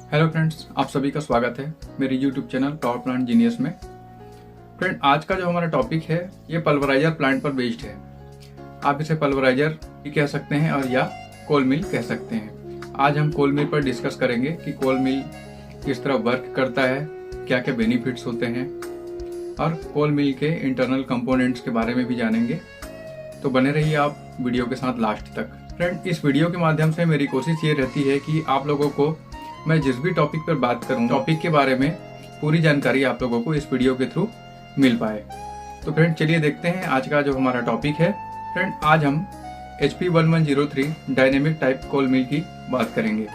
Hello friends, आप सभी का स्वागत है मेरे YouTube channel power plant genius में। फ्रेंड, आज का जो हमारा टॉपिक है ये पल्वराइजर प्लांट पर बेस्ड है। आप इसे पल्वराइजर भी कह सकते हैं और या कोल मिल कह सकते हैं। आज हम कोल मिल पर डिस्कस करेंगे कि कोल मिल किस तरह वर्क करता है, क्या क्या बेनिफिट्स होते हैं और कोल मिल के इंटरनल कंपोनेंट्स के बारे में भी जानेंगे। तो बने रहिए आप वीडियो के साथ लास्ट तक। फ्रेंड, इस वीडियो के माध्यम से मेरी कोशिश ये रहती है कि आप लोगों को मैं जिस भी टॉपिक पर बात करूं, टॉपिक के बारे में पूरी जानकारी आप लोगों को इस वीडियो के थ्रू मिल पाए। तो फ्रेंड, चलिए देखते हैं आज का जो हमारा टॉपिक है। फ्रेंड, आज हम HP 1103 डायनेमिक टाइप कोल मिल की बात करेंगे,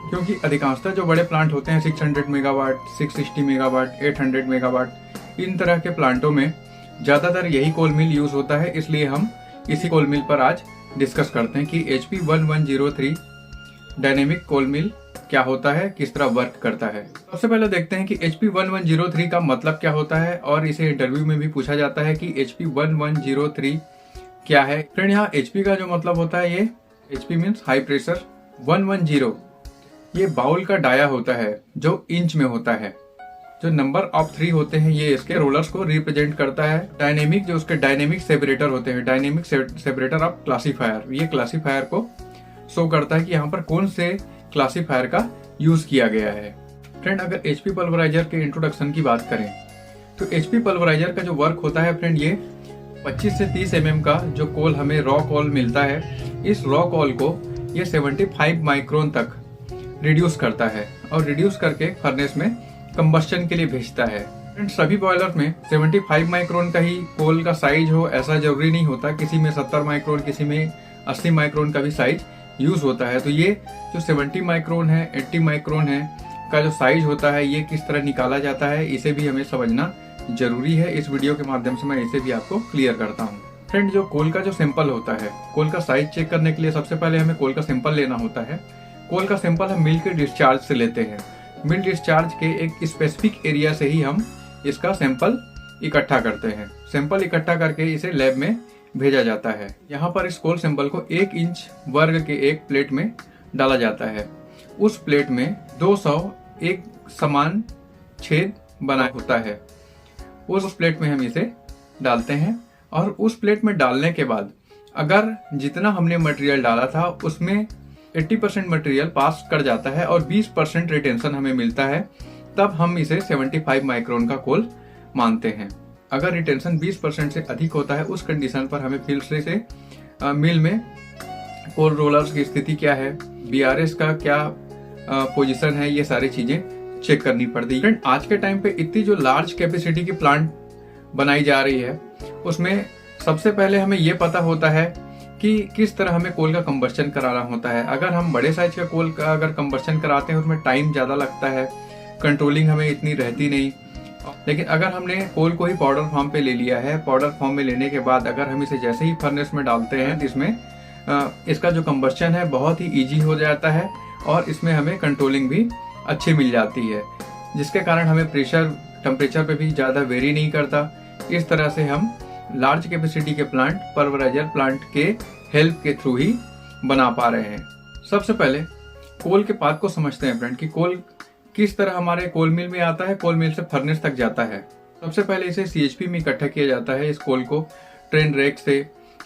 क्योंकि अधिकांशतः जो बड़े प्लांट होते हैं 600 मेगावाट, 660 मेगावाट, 800 मेगावाट, इन तरह के प्लांटों में ज्यादातर यही कोल मिल यूज होता है। इसलिए हम इसी कोल मिल पर आज डिस्कस करते हैं कि HP 1103 डायनेमिक कोल मिल क्या होता है, किस तरह वर्क करता है। सबसे पहले देखते हैं कि HP 1103 का मतलब क्या होता है, और इसे इंटरव्यू में भी पूछा जाता है कि HP 1103 क्या है। फ्रेंड, यहाँ HP का जो मतलब होता है, ये HP मीन्स हाई प्रेशर। 110 ये बाउल का डाया होता है जो इंच में होता है। जो नंबर ऑफ 3 होते हैं ये इसके रोलर्स को रिप्रेजेंट करता है। डायनेमिक जो उसके डायनेमिक सेपरेटर होते हैं, डायनेमिक सेपरेटर ऑफ क्लासीफायर, ये क्लासीफायर को शो करता है कि यहाँ पर कौन से क्लासीफायर का यूज किया गया है। फ्रेंड, अगर HP पल्वराइजर के इंट्रोडक्शन की बात करें तो HP पल्वराइजर का जो वर्क होता है फ्रेंड, ये 25 से 30 mm का जो कोल हमें रॉ कोल मिलता है, इस रॉ कोल को ये 75 माइक्रोन तक रिड्यूस करता है और रिड्यूस करके फर्नेस में कंबस्शन के लिए भेजता है। फ्रेंड, सभी बॉयलर में 75 माइक्रोन का ही कोल का साइज हो ऐसा जरूरी नहीं होता। किसी में 70 माइक्रोन, किसी में 80 माइक्रोन का भी साइज यूज होता है। तो ये जो 70 माइक्रोन है, 80 माइक्रोन है का जो साइज होता है, ये किस तरह निकाला जाता है, इसे भी हमें समझना जरूरी है। इस वीडियो के माध्यम से मैं इसे भी आपको क्लियर करता हूँ। फ्रेंड, जो कोल का जो सैंपल होता है, कोल का साइज चेक करने के लिए सबसे पहले हमें कोल का सैंपल लेना होता है। कोल का सैंपल हम मिल के डिस्चार्ज से लेते हैं। मिल डिस्चार्ज के एक स्पेसिफिक एरिया से ही हम इसका सैंपल इकट्ठा करते हैं। सैंपल इकट्ठा करके इसे लैब में भेजा जाता है। यहाँ पर इस कोल सैंपल को 1 इंच वर्ग के एक प्लेट में डाला जाता है। उस प्लेट में 200 एक समान छेद बना होता है। उस प्लेट में हम इसे डालते हैं और उस प्लेट में डालने के बाद अगर जितना हमने मटेरियल डाला था उसमें 80% मटेरियल पास कर जाता है और 20% रिटेंशन हमें मिलता है, तब हम इसे 75 माइक्रोन का कोल मानते हैं। अगर रिटेंशन 20% से अधिक होता है, उस कंडीशन पर हमें फिर से मिल में कोल रोलर्स की स्थिति क्या है, BRS का क्या पोजीशन है, ये सारी चीजें चेक करनी पड़ती है। आज के टाइम पे इतनी जो लार्ज कैपेसिटी की प्लांट बनाई जा रही है, उसमें सबसे पहले हमें ये पता होता है कि किस तरह हमें कोल का कंबस्शन कराना होता है। अगर हम बड़े साइज का कोल का अगर कंबस्शन कराते हैं, उसमें टाइम ज्यादा लगता है, कंट्रोलिंग हमें इतनी रहती नहीं। लेकिन अगर हमने कोल को ही पाउडर फॉर्म पे ले लिया है, पाउडर फॉर्म में लेने के बाद अगर हम इसे जैसे ही फर्नेस में डालते हैं, इसमें इसका जो कंबस्शन है बहुत ही इजी हो जाता है और इसमें हमें कंट्रोलिंग भी अच्छी मिल जाती है, जिसके कारण हमें प्रेशर टेम्परेचर पे भी ज्यादा वेरी नहीं करता। इस तरह से हम लार्ज कैपेसिटी के प्लांट पल्वराइजर प्लांट के हेल्प के थ्रू ही बना पा रहे हैं। सबसे पहले कोल के पाथ को समझते हैं फ्रेंड, कि कोल किस तरह हमारे कोल मिल में आता है, कोल मिल से फर्नेस तक जाता है। सबसे पहले इसे CHP में इकट्ठा किया जाता है। इस कोल को ट्रेन रैक से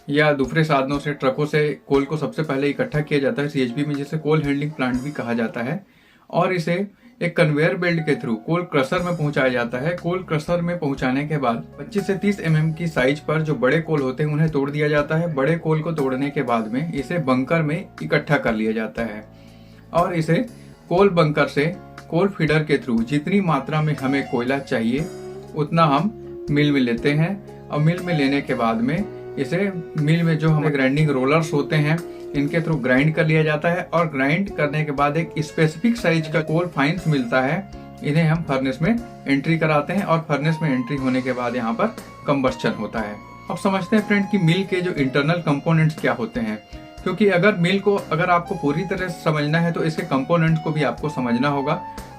या दूसरे साधनों से, ट्रकों से कोल को सबसे पहले इकट्ठा किया जाता है CHP में, जिसे कोल हैंडलिंग प्लांट भी कहा जाता है। और इसे एक कन्वेयर बेल्ट के थ्रू कोल क्रशर में पहुंचाया जाता है। कोल क्रशर में पहुंचाने के बाद 25 से 30 mm की साइज पर जो बड़े कोल होते हैं उन्हें तोड़ दिया जाता है। बड़े कोल को तोड़ने के बाद में इसे बंकर में इकट्ठा कर लिया जाता है और इसे कोल बंकर से कोल फीडर के थ्रू जितनी मात्रा में हमें कोयला चाहिए उतना हम मिल में लेते हैं। और मिल में लेने के बाद में इसे मिल में जो हमें ग्राइंडिंग रोलर्स होते हैं, इनके थ्रू ग्राइंड कर लिया जाता है और ग्राइंड करने के बाद एक स्पेसिफिक साइज का कोल फाइन्स मिलता है। इन्हें हम फर्नेस में एंट्री कराते हैं और फर्नेस में एंट्री होने के बाद यहाँ पर कंबस्शन होता है। अब समझते हैं फ्रेंड कि मिल के जो इंटरनल कंपोनेंट्स क्या होते हैं, क्योंकि अगर मिल को अगर आपको पूरी तरह से समझना है तो इसके कंपोनेंट्स को भी आपको समझना होगा।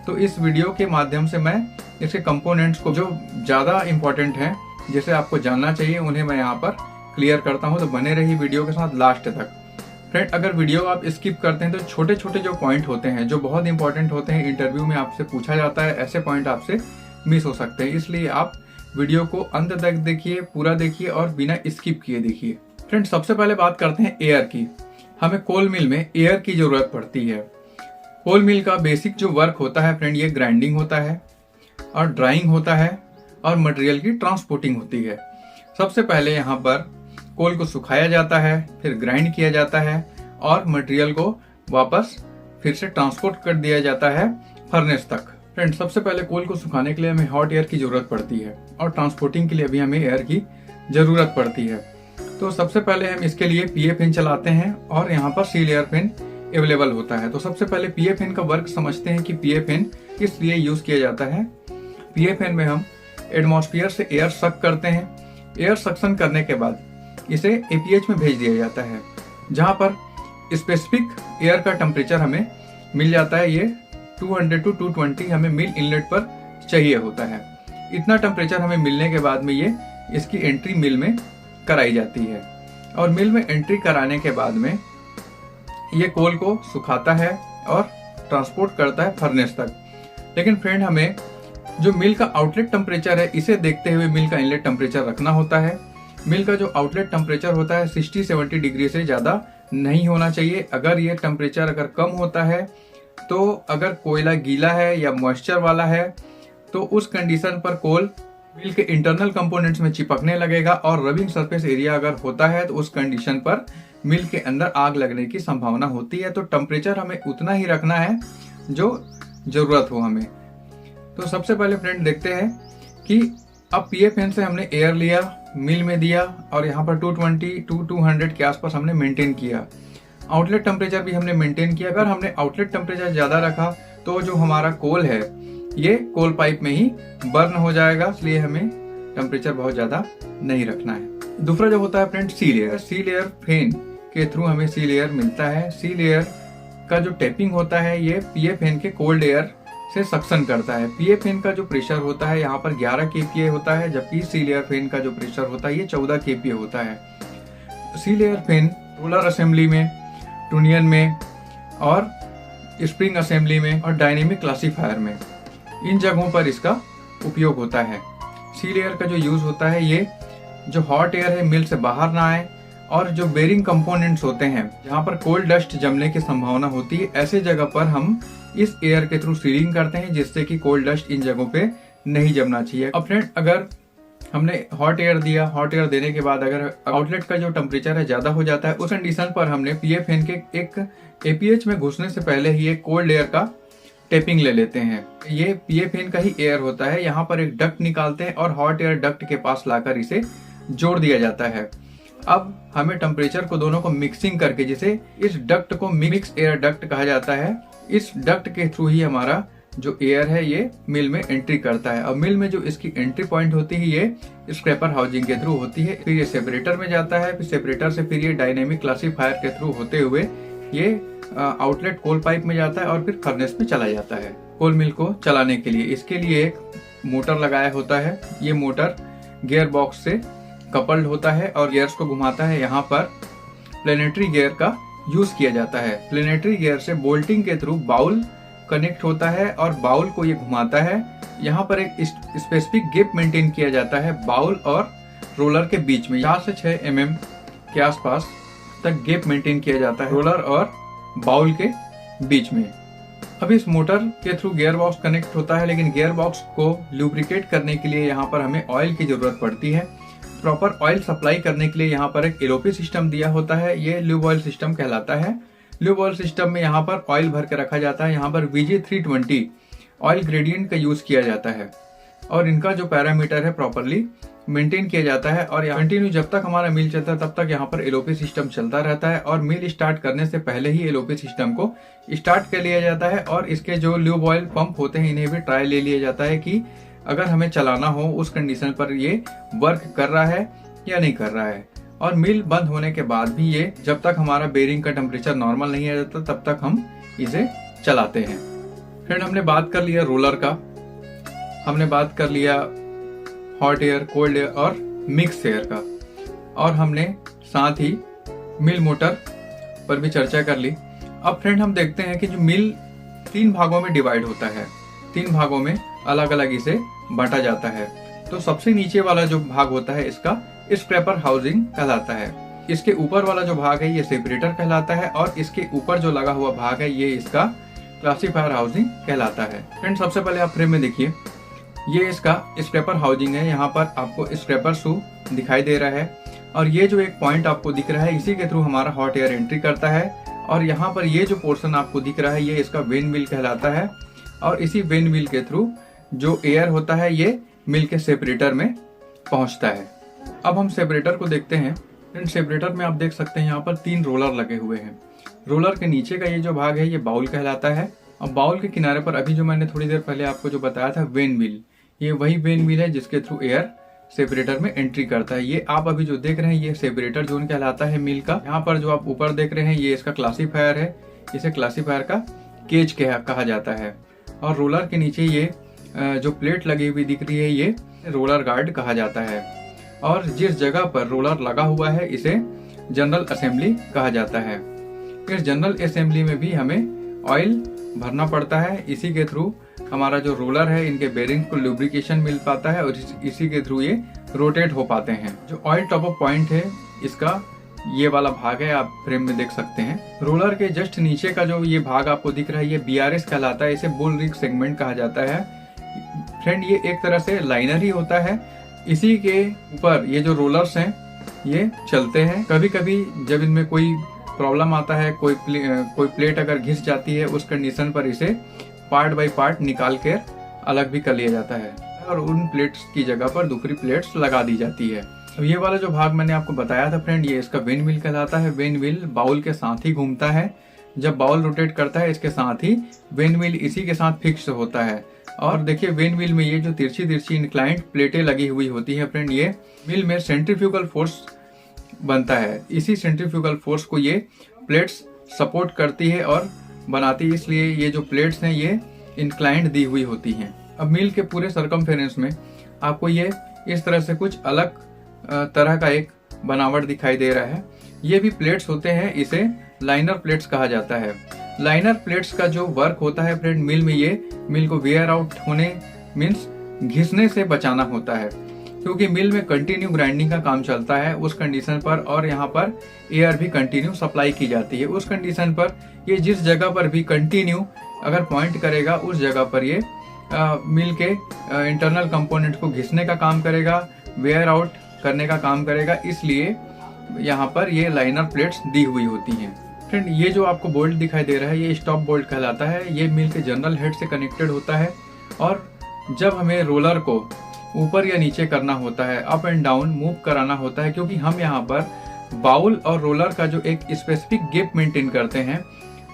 तो इस वीडियो के माध्यम से मैं इसके कंपोनेंट्स को जो ज्यादा इंपॉर्टेंट हैं, जिसे आपको जानना चाहिए, उन्हें मैं यहाँ पर क्लियर करता हूँ। तो बने रही वीडियो के साथ लास्ट तक। फ्रेंड अगर वीडियो आप स्किप करते हैं तो छोटे छोटे जो पॉइंट होते हैं जो बहुत इंपॉर्टेंट होते हैं, इंटरव्यू में आपसे पूछा जाता है, ऐसे पॉइंट आपसे मिस हो सकते हैं। इसलिए आप वीडियो को अंत तक देखिए, पूरा देखिए और बिना स्किप किए देखिए। फ्रेंड सबसे पहले बात करते हैं एयर की। हमें कोल मिल में एयर की जरूरत पड़ती है। कोल मिल का बेसिक जो वर्क होता है फ्रेंड, ये ग्राइंडिंग होता है और ड्राइंग होता है और मटेरियल की ट्रांसपोर्टिंग होती है। सबसे पहले यहाँ पर कोल को सुखाया जाता है, फिर ग्राइंड किया जाता है और मटेरियल को वापस फिर से ट्रांसपोर्ट कर दिया जाता है फर्नेस तक। फ्रेंड सबसे पहले कोल को सुखाने के लिए हमें हॉट एयर की जरूरत पड़ती है और ट्रांसपोर्टिंग के लिए भी हमें एयर की जरूरत पड़ती है। तो सबसे पहले हम इसके लिए पीए फैन चलाते हैं और यहाँ पर सील एयर फैन अवेलेबल होता है। तो सबसे पहले पीए फैन का वर्क समझते हैं कि पीए फैन किस लिए यूज किया जाता है। पीए फैन में हम एटमॉस्फेयर से एयर सक करते हैं। एयर सक्शन करने के बाद इसे एपीएच में भेज दिया जाता है, जहां पर स्पेसिफिक एयर का टेम्परेचर हमें मिल जाता है। ये 200 to 220 हमें मिल इनलेट पर चाहिए होता है। इतना टेम्परेचर हमें मिलने के बाद में ये इसकी एंट्री मिल में कराई जाती है और मिल में एंट्री कराने के बाद में ये कोल को सुखाता है और ट्रांसपोर्ट करता है फर्नेस तक। लेकिन फ्रेंड हमें जो मिल का आउटलेट टेम्परेचर है, इसे देखते हुए मिल का इनलेट टेम्परेचर रखना होता है। मिल का जो आउटलेट टेम्परेचर होता है 60-70 डिग्री से ज्यादा नहीं होना चाहिए। अगर ये टेम्परेचर अगर कम होता है तो अगर कोयला गीला है या मॉइस्चर वाला है तो उस कंडीशन पर कोल मिल के इंटरनल कंपोनेंट्स में चिपकने लगेगा और रबिंग सरफेस एरिया अगर होता है तो उस कंडीशन पर मिल के अंदर आग लगने की संभावना होती है। तो टेम्परेचर हमें उतना ही रखना है जो जरूरत हो हमें। तो सबसे पहले फ्रेंड देखते हैं कि अब पीए फैन से हमने एयर लिया, मिल में दिया और यहाँ पर 220 to 200 के आसपास हमने मेंटेन किया। आउटलेट टेम्परेचर भी हमने मेंटेन किया। अगर हमने आउटलेट टेम्परेचर ज्यादा रखा तो जो हमारा कोल है ये कोल पाइप में ही बर्न हो जाएगा, इसलिए हमें टेम्परेचर बहुत ज्यादा नहीं रखना है। दूसरा जो होता है friend seal air. Seal air fan के थ्रू हमें सील एयर मिलता है। सील एयर का जो टैपिंग होता है ये पीए फैन के कोल्ड एयर से सक्शन करता है। पीए फैन का जो प्रेशर होता है यहाँ पर 11 kPa होता है, जबकि सील एयर फैन का जो प्रेशर होता है ये 14 kPa होता है। Seal air fan roller assembly में, टूनियन में और स्प्रिंग असेंबली में और डायनेमिक क्लासीफायर में, इन जगहों पर इसका उपयोग होता है। सील एयर का जो यूज होता है ये जो हॉट एयर है मिल से बाहर ना आए और जो बेरिंग कंपोनेंट्स होते हैं जहाँ पर कोल्ड डस्ट जमने की संभावना होती है, ऐसे जगह पर हम इस एयर के थ्रू सीलिंग करते हैं जिससे कि कोल्ड डस्ट इन जगहों पे नहीं जमना चाहिए। अब फ्रेंड अगर हमने हॉट एयर दिया, हॉट एयर देने के बाद अगर आउटलेट का जो टेम्परेचर है ज्यादा हो जाता है, उस कंडीशन पर हमने पीए फैन के एक एपीएच में घुसने से पहले ही एक कोल्ड एयर का टेपिंग ले लेते हैं। ये पीए फैन का ही एयर होता है। यहाँ पर एक डक्ट निकालते हैं और हॉट एयर डक्ट के पास लाकर इसे जोड़ दिया जाता है। अब हमें टेम्परेचर को दोनों को मिक्सिंग करके, जिसे इस डक्ट को मिक्स एयर डक्ट कहा जाता है, इस डक्ट के थ्रू ही हमारा जो एयर है ये मिल में एंट्री करता है। और मिल में जो इसकी एंट्री पॉइंट होती है ये स्क्रैपर हाउसिंग के थ्रू होती है, फिर ये सेपरेटर में जाता है, फिर सेपरेटर से फिर ये डायनेमिक क्लासीफायर के थ्रू होते हुए ये आउटलेट कोल पाइप में जाता है और फिर फर्नेस में चला जाता है कोल मिल को चलाने के लिए। इसके लिए एक मोटर लगाया होता है। ये मोटर गियर बॉक्स से कपल्ड होता है और गियर्स को घुमाता है। यहाँ पर प्लेनेटरी गियर का यूज किया जाता है। प्लेनेटरी गियर से बोल्टिंग के थ्रू बाउल कनेक्ट होता है और बाउल को ये घुमाता है। यहाँ पर एक स्पेसिफिक गैप मेंटेन किया जाता है बाउल और रोलर के बीच में। 4 से 6 mm के आसपास तक गैप मेंटेन किया जाता है रोलर और बाउल के बीच में। अब इस मोटर के थ्रू गियर बॉक्स कनेक्ट होता है, लेकिन गियर बॉक्स को लुब्रिकेट करने के लिए यहाँ पर हमें ऑयल की जरूरत पड़ती है। प्रॉपर ऑयल सप्लाई करने के लिए यहाँ पर एक एलओपी सिस्टम दिया होता है। ये ल्यूब ऑयल सिस्टम कहलाता है। ल्यूब ऑयल सिस्टम में यहाँ पर ऑयल भर के रखा जाता है। यहाँ पर VG320 ऑयल ग्रेडियंट का यूज किया जाता है और इनका जो पैरामीटर है प्रॉपरली मेंटेन किया जाता है। और कंटिन्यू जब तक हमारा मिल चलता है तब तक यहाँ पर एलओपी सिस्टम चलता रहता है और मिल स्टार्ट करने से पहले ही एलओपी सिस्टम को स्टार्ट कर लिया जाता है। और इसके जो ल्यूब ऑयल पंप होते हैं इन्हें भी ट्रायल ले लिया जाता है कि अगर हमें चलाना हो उस कंडीशन पर ये वर्क कर रहा है या नहीं कर रहा है। और मिल बंद होने के बाद भी ये जब तक हमारा बेरिंग का टेम्परेचर नॉर्मल नहीं आ जाता तब तक हम इसे चलाते हैं। फ्रेंड हमने बात कर लिया रोलर का, हमने बात कर लिया हॉट एयर, कोल्ड एयर और मिक्स एयर का, और हमने साथ ही मिल मोटर पर भी चर्चा कर ली। अब फ्रेंड हम देखते हैं कि जो मिल 3 भागों में डिवाइड होता है, 3 भागों में अलग अलग इसे बांटा जाता है। तो सबसे नीचे वाला जो भाग होता है इसका स्क्रैपर हाउसिंग कहलाता है। इसके ऊपर वाला जो भाग है ये सेपरेटर कहलाता है और इसके ऊपर जो लगा हुआ भाग है ये इसका क्लासीफायर हाउसिंग कहलाता है। फ्रेंड सबसे पहले आप फ्रेम में देखिए, ये इसका स्क्रैपर हाउसिंग है। यहाँ पर आपको स्क्रैपर शू दिखाई दे रहा है और ये जो एक पॉइंट आपको दिख रहा है इसी के थ्रू हमारा हॉट एयर एंट्री करता है। और यहाँ पर ये जो पोर्शन आपको दिख रहा है ये इसका वेन व्हील कहलाता है और इसी वेन व्हील के थ्रू जो एयर होता है ये मिल के सेपरेटर में पहुंचता है। अब हम सेपरेटर को देखते हैं। फ्रेंड सेपरेटर में आप देख सकते हैं यहाँ पर 3 रोलर लगे हुए हैं। रोलर के नीचे का ये जो भाग है ये बाउल कहलाता है और बाउल के किनारे पर अभी जो मैंने थोड़ी देर पहले आपको जो बताया था वेन व्हील, ये वही वेन व्हील है जिसके थ्रू एयर सेपरेटर में एंट्री करता है। ये आप अभी जो देख रहे हैं ये सेपरेटर जोन कहलाता है मिल का। यहाँ पर जो आप ऊपर देख रहे हैं ये इसका क्लासीफायर है, इसे क्लासीफायर का केज कहा जाता है। और रोलर के नीचे ये जो प्लेट लगी हुई दिख रही है ये रोलर गार्ड कहा जाता है। और जिस जगह पर रोलर लगा हुआ है इसे जनरल असेंबली कहा जाता है। इस जनरल असेंबली में भी हमें ऑयल भरना पड़ता है, इसी के थ्रू हमारा जो रोलर है इनके बेरिंग को लुब्रिकेशन मिल पाता है और इसी के थ्रू ये रोटेट हो पाते हैं। जो ऑयल टॉप अप पॉइंट है इसका ये वाला भाग है, आप फ्रेम में देख सकते हैं। रोलर के जस्ट नीचे का जो ये भाग आपको दिख रहा है ये BRS कहलाता है, इसे बुल रिग सेगमेंट कहा जाता है। फ्रेंड ये एक तरह से लाइनर ही होता है। इसी के ऊपर ये जो रोलर्स हैं ये चलते हैं। कभी कभी जब इनमें कोई प्रॉब्लम आता है, कोई प्लेट अगर घिस जाती है उस कंडीशन पर इसे पार्ट बाय पार्ट निकाल कर अलग भी कर लिया जाता है और उन प्लेट्स की जगह पर दूसरी प्लेट्स लगा दी जाती है। अब ये वाला जो भाग मैंने आपको बताया था फ्रेंड ये इसका वेन व्हील कहलाता है। वेन व्हील बाउल के साथ ही घूमता है। जब बाउल रोटेट करता है इसके साथ ही वेन व्हील इसी के साथ फिक्स होता है। और देखिए वेन व्हील में ये जो तिरछी तिरछी इंक्लाइंड प्लेटें लगी हुई होती है फ्रेंड, ये व्हील में सेंट्रीफ्यूगल फोर्स बनता है। इसी सेंट्रीफ्यूगल फोर्स को ये प्लेट्स सपोर्ट करती है और बनाती है, इसलिए ये जो प्लेट्स हैं ये इंक्लाइंड दी हुई होती हैं। अब मिल के पूरे सरकमफेरेंस में आपको ये इस तरह से कुछ अलग तरह का एक बनावट दिखाई दे रहा है। ये भी प्लेट्स होते हैं, इसे लाइनर प्लेट्स कहा जाता है। लाइनर प्लेट्स का जो वर्क होता है फ्रेंड मिल में, ये मिल को वेयर आउट होने मीन्स घिसने से बचाना होता है, क्योंकि मिल में कंटिन्यू ग्राइंडिंग का काम चलता है उस कंडीशन पर, और यहाँ पर एयर भी कंटिन्यू सप्लाई की जाती है। उस कंडीशन पर ये जिस जगह पर भी कंटिन्यू अगर पॉइंट करेगा उस जगह पर ये मिल के इंटरनल कंपोनेंट को घिसने का काम करेगा, वेयर आउट करने का काम करेगा, इसलिए यहाँ पर ये लाइनर प्लेट्स दी हुई होती हैं। फ्रेंड ये जो आपको बोल्ट दिखाई दे रहा है ये स्टॉप बोल्ट कहलाता है। ये मिल के जनरल हेड से कनेक्टेड होता है और जब हमें रोलर को ऊपर या नीचे करना होता है, अप एंड डाउन मूव कराना होता है, क्योंकि हम यहाँ पर बाउल और रोलर का जो एक स्पेसिफिक गैप मेंटेन करते हैं,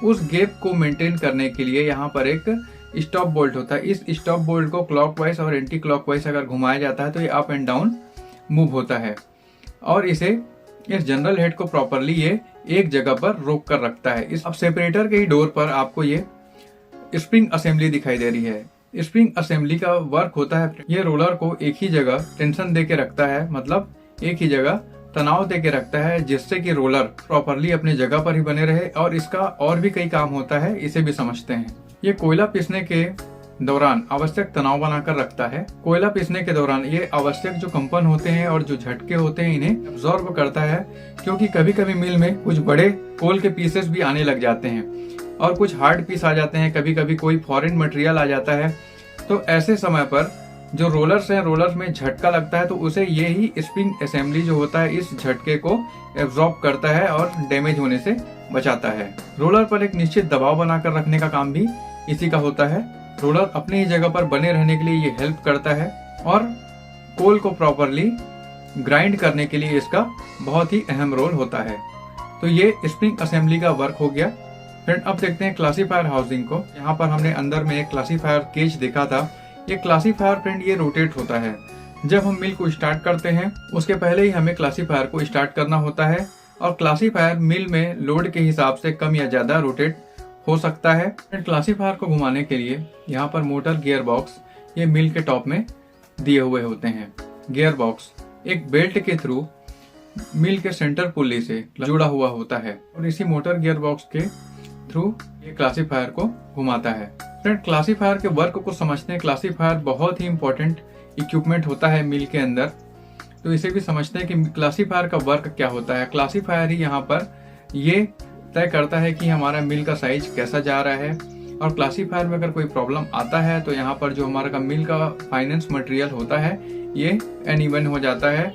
उस गैप को मेंटेन करने के लिए यहाँ पर एक स्टॉप बोल्ट होता है। इस स्टॉप बोल्ट को क्लॉकवाइज और एंटी क्लॉकवाइज अगर घुमाया जाता है तो ये अप एंड डाउन मूव होता है और इस जनरल हेड को प्रॉपरली ये एक जगह पर रोक कर रखता है। अब सेपरेटर के ही डोर पर आपको ये स्प्रिंग असेंबली दिखाई दे रही है। स्प्रिंग असेंबली का वर्क होता है, ये रोलर को एक ही जगह टेंशन दे के रखता है, मतलब एक ही जगह तनाव दे के रखता है, जिससे कि रोलर प्रॉपरली अपनी जगह पर ही बने रहे। और इसका और भी कई काम होता है, इसे भी समझते हैं। ये कोयला पीसने के दौरान आवश्यक तनाव बनाकर रखता है। कोयला पीसने के दौरान ये आवश्यक जो कंपन होते हैं और जो झटके होते हैं इन्हें अब्सॉर्ब करता है, क्योंकि कभी कभी मिल में कुछ बड़े कोल के पीसेस भी आने लग जाते हैं और कुछ हार्ड पीस आ जाते हैं, कभी कभी कोई फॉरेन मटेरियल आ जाता है। तो ऐसे समय पर जो रोलर्स हैं, रोलर्स में झटका लगता है तो उसे ये ही स्प्रिंग असेंबली जो होता है इस झटके को एब्जॉर्ब करता है और डैमेज होने से बचाता है। रोलर पर एक निश्चित दबाव बनाकर रखने का काम भी इसी का होता है। रोलर अपनी ही जगह पर बने रहने के लिए ये हेल्प करता है और कोल को प्रॉपरली ग्राइंड करने के लिए इसका बहुत ही अहम रोल होता है। तो ये स्प्रिंग असेंबली का वर्क हो गया। फ्रेंड अब देखते हैं क्लासीफायर हाउसिंग को। यहाँ पर हमने अंदर में एक क्लासीफायर केज देखा था। ये क्लासीफायर फ्रेंड ये रोटेट होता है। जब हम मिल को स्टार्ट करते हैं उसके पहले ही हमें क्लासीफायर को स्टार्ट करना होता है और क्लासीफायर मिल में लोड के हिसाब से कम या ज्यादा रोटेट हो सकता है। क्लासीफायर को घुमाने के लिए यहाँ पर मोटर गियर बॉक्स ये मिल के टॉप में दिए हुए होते हैं। गियर बॉक्स एक बेल्ट के थ्रू मिल के सेंटर पुल्ली से जुड़ा हुआ होता है और इसी मोटर गियर बॉक्स के थ्रू ये क्लासीफायर को घुमाता है। फ्रेंड, क्लासीफायर के वर्क को समझते हैं। क्लासीफायर बहुत ही इंपॉर्टेंट इक्विपमेंट होता है मिल के अंदर, तो इसे भी समझते हैं कि क्लासीफायर का वर्क क्या होता है। क्लासीफायर ही यहाँ पर ये तय करता है कि हमारा मिल का साइज कैसा जा रहा है, और क्लासीफायर में अगर कोई प्रॉब्लम आता है तो यहाँ पर जो हमारा मिल का फाइनेंस मटेरियल होता है ये अनइवन हो जाता है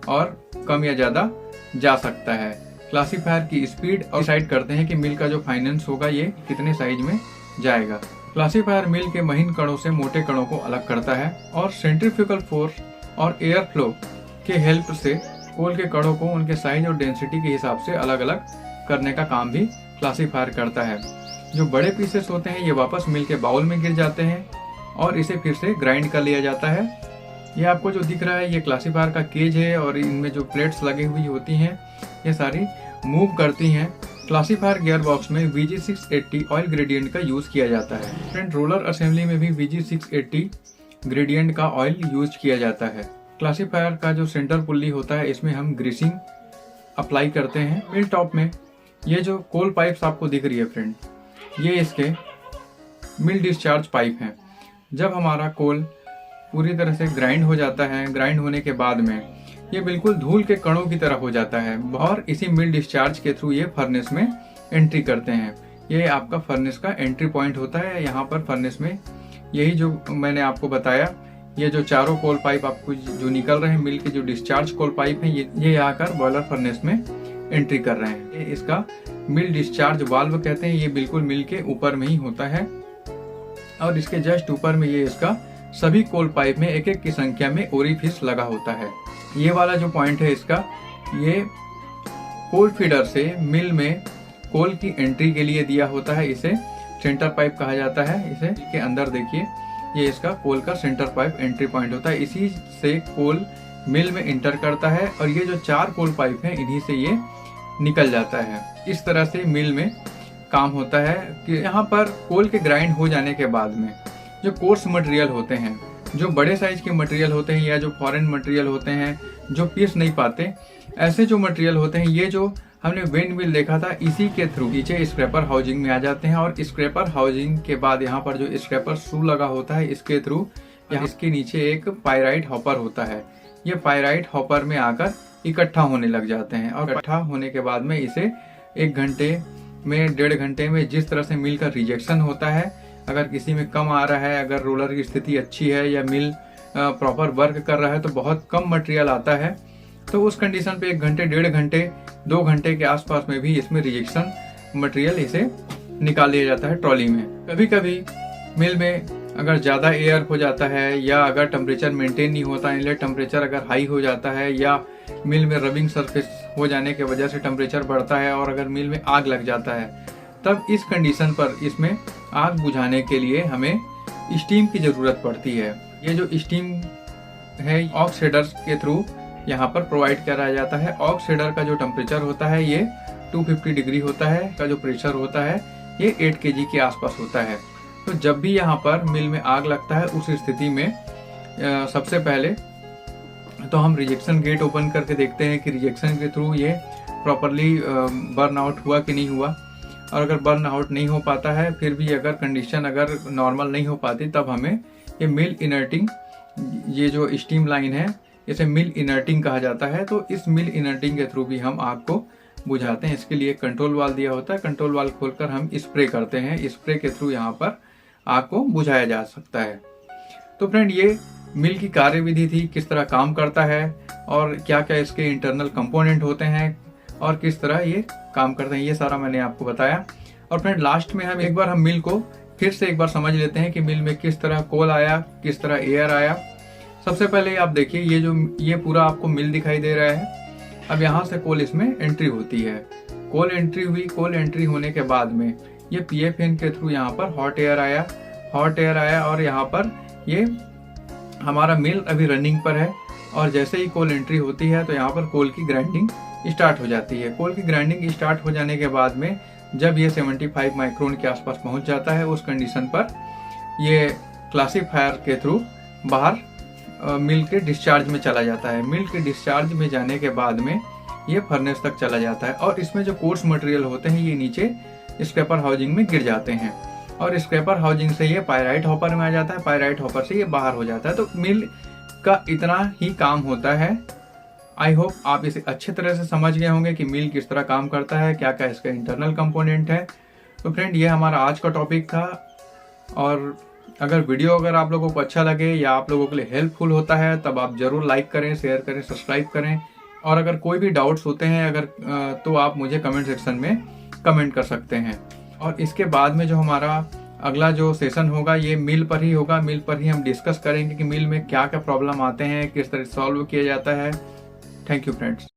और कम या ज्यादा जा सकता है। क्लासीफायर की स्पीड और डिसाइड करते हैं कि मिल का जो फाइनेंस होगा ये कितने साइज में जाएगा। क्लासीफायर मिल के महीन कणों से मोटे कणों को अलग करता है और सेंट्रीफ्यूगल फोर्स और एयर फ्लो के हेल्प से कोल के कणों को उनके साइज और डेंसिटी के हिसाब से अलग अलग करने का काम भी क्लासीफायर करता है। जो बड़े पीसेस होते हैं ये वापस मिल के बाउल में गिर जाते हैं और इसे फिर से ग्राइंड कर लिया जाता है। ये आपको जो दिख रहा है ये क्लासीफायर का केज है और इनमें जो प्लेट्स लगी हुई होती हैं ये सारी मूव करती हैं। क्लासीफायर गियर बॉक्स में VG680 ऑयल ग्रेडियंट का यूज किया जाता है। फ्रेंड, रोलर असेंबली में भी VG680 ग्रेडियंट का ऑयल यूज किया जाता है। क्लासीफायर का जो सेंटर पुल्ली होता है इसमें हम ग्रीसिंग अप्लाई करते हैं। मिल टॉप में ये जो कोल पाइप्स आपको दिख रही है फ्रेंड, ये इसके मिल डिस्चार्ज पाइप हैं। जब हमारा कोल पूरी तरह से ग्राइंड हो जाता है, ग्राइंड होने के बाद में ये बिल्कुल धूल के कणों की तरह हो जाता है और इसी मिल डिस्चार्ज के थ्रू ये फर्नेस में एंट्री करते हैं। ये आपका फर्नेस का एंट्री पॉइंट होता है। यहाँ पर फर्नेस में यही जो मैंने आपको बताया, ये जो चारों कोल पाइप आपको जो निकल रहे हैं मिल के जो डिस्चार्ज कोल पाइप हैं ये आकर बॉयलर फर्नेस में एंट्री कर रहे हैं। ये इसका मिल डिस्चार्ज वाल्व कहते हैं। ये बिल्कुल मिल के ऊपर में ही होता है और इसके जस्ट ऊपर में ये इसका सभी कोल पाइप में एक एक की संख्या में ओरिफिस लगा होता है। ये वाला जो पॉइंट है इसका, ये कोल फीडर से मिल में कोल की एंट्री के लिए दिया होता है। इसे सेंटर पाइप कहा जाता है। इसे के अंदर देखिए, ये इसका कोल का सेंटर पाइप एंट्री पॉइंट होता है। इसी से कोल मिल में इंटर करता है और ये जो 4 कोल पाइप हैं इन्हीं से ये निकल जाता है। इस तरह से मिल में काम होता है कि यहाँ पर कोल के ग्राइंड हो जाने के बाद में जो कोर्स मटेरियल होते हैं, जो बड़े साइज के मटेरियल होते हैं या जो फॉरेन मटेरियल होते हैं जो पीस नहीं पाते, ऐसे जो मटेरियल होते हैं ये जो हमने विंड मिल देखा था इसी के थ्रू नीचे स्क्रैपर हाउसिंग में आ जाते हैं। और स्क्रैपर हाउसिंग के बाद यहाँ पर जो स्क्रैपर शू लगा होता है इसके थ्रू इसके नीचे एक पाइराइट हॉपर होता है। ये पाइराइट हॉपर में आकर इकट्ठा होने लग जाते हैं और इकट्ठा होने के बाद में इसे 1 घंटे में 1.5 घंटे में जिस तरह से मिल का रिजेक्शन होता है, अगर किसी में कम आ रहा है, अगर रोलर की स्थिति अच्छी है या मिल प्रॉपर वर्क कर रहा है तो बहुत कम मटेरियल आता है, तो उस कंडीशन पे 1 घंटे 1.5 घंटे 2 घंटे के आसपास में भी इसमें रिजेक्शन मटेरियल इसे निकाल लिया जाता है ट्रॉली में। कभी कभी मिल में अगर ज्यादा एयर हो जाता है या अगर टेम्परेचर मेंटेन नहीं होता, इनलेट टेम्परेचर अगर हाई हो जाता है या मिल में रबिंग सरफेस हो जाने की वजह से टेम्परेचर बढ़ता है और अगर मिल में आग लग जाता है, तब इस कंडीशन पर इसमें आग बुझाने के लिए हमें स्टीम की जरूरत पड़ती है। ये जो स्टीम है ऑक्सीडर्स के थ्रू यहाँ पर प्रोवाइड करा जाता है। ऑक्सीडर का जो टेम्परेचर होता है ये 250 डिग्री होता है, का जो प्रेशर होता है ये 8 kg के आसपास होता है। तो जब भी यहाँ पर मिल में आग लगता है उस स्थिति में सबसे पहले तो हम रिजेक्शन गेट ओपन करके देखते हैं कि रिजेक्शन के थ्रू ये प्रॉपरली बर्न आउट हुआ कि नहीं हुआ, और अगर बर्न आउट नहीं हो पाता है फिर भी अगर कंडीशन अगर नॉर्मल नहीं हो पाती तब हमें ये मिल इनर्टिंग, ये जो स्टीम लाइन है इसे मिल इनर्टिंग कहा जाता है। तो इस मिल इनर्टिंग के थ्रू भी हम आग को बुझाते हैं। इसके लिए कंट्रोल वाल्व दिया होता है, कंट्रोल वाल्व खोलकर हम स्प्रे करते हैं, स्प्रे के थ्रू यहाँ पर आग को बुझाया जा सकता है। तो फ्रेंड, ये मिल की कार्यविधि थी, किस तरह काम करता है और क्या क्या इसके इंटरनल कंपोनेंट होते हैं और किस तरह ये काम करते हैं, ये सारा मैंने आपको बताया। और फ्रेंड, लास्ट में हम एक बार मिल को फिर से एक बार समझ लेते हैं कि मिल में किस तरह कोल आया, किस तरह एयर आया। सबसे पहले आप देखिए ये पूरा आपको मिल दिखाई दे रहा है। अब यहाँ से कोल इसमें एंट्री होती है, कोल एंट्री हुई। कोल एंट्री होने के बाद में ये PFN के थ्रू यहाँ पर हॉट एयर आया और यहाँ पर ये हमारा मिल अभी रनिंग पर है। और जैसे ही कोल एंट्री होती है तो यहाँ पर कोल की ग्राइंडिंग स्टार्ट हो जाती है। कोल की ग्राइंडिंग स्टार्ट हो जाने के बाद में जब ये 75 माइक्रोन के आसपास पहुंच जाता है उस कंडीशन पर ये क्लासीफायर के थ्रू बाहर मिल के डिस्चार्ज में चला जाता है। मिल के डिस्चार्ज में जाने के बाद में ये फर्नेस तक चला जाता है और इसमें जो कोर्स मटेरियल होते हैं ये नीचे स्क्रैपर हाउसिंग में गिर जाते हैं और स्क्रैपर हाउसिंग से ये पायराइट हॉपर में आ जाता है, पायराइट हॉपर से ये बाहर हो जाता है। तो मिल का इतना ही काम होता है। आई होप आप इसे अच्छे तरह से समझ गए होंगे कि मिल किस तरह काम करता है, क्या क्या इसका इंटरनल कंपोनेंट है। तो फ्रेंड ये हमारा आज का टॉपिक था और अगर आप लोगों को अच्छा लगे या आप लोगों के लिए हेल्पफुल होता है तब आप जरूर लाइक करें, शेयर करें, सब्सक्राइब करें और अगर कोई भी डाउट्स होते हैं तो आप मुझे कमेंट सेक्शन में कमेंट कर सकते हैं। और इसके बाद में जो हमारा अगला जो सेशन होगा ये मिल पर ही होगा। मिल पर ही हम डिस्कस करेंगे कि मिल में क्या क्या प्रॉब्लम आते हैं, किस तरह सॉल्व किया जाता है। Thank you friends.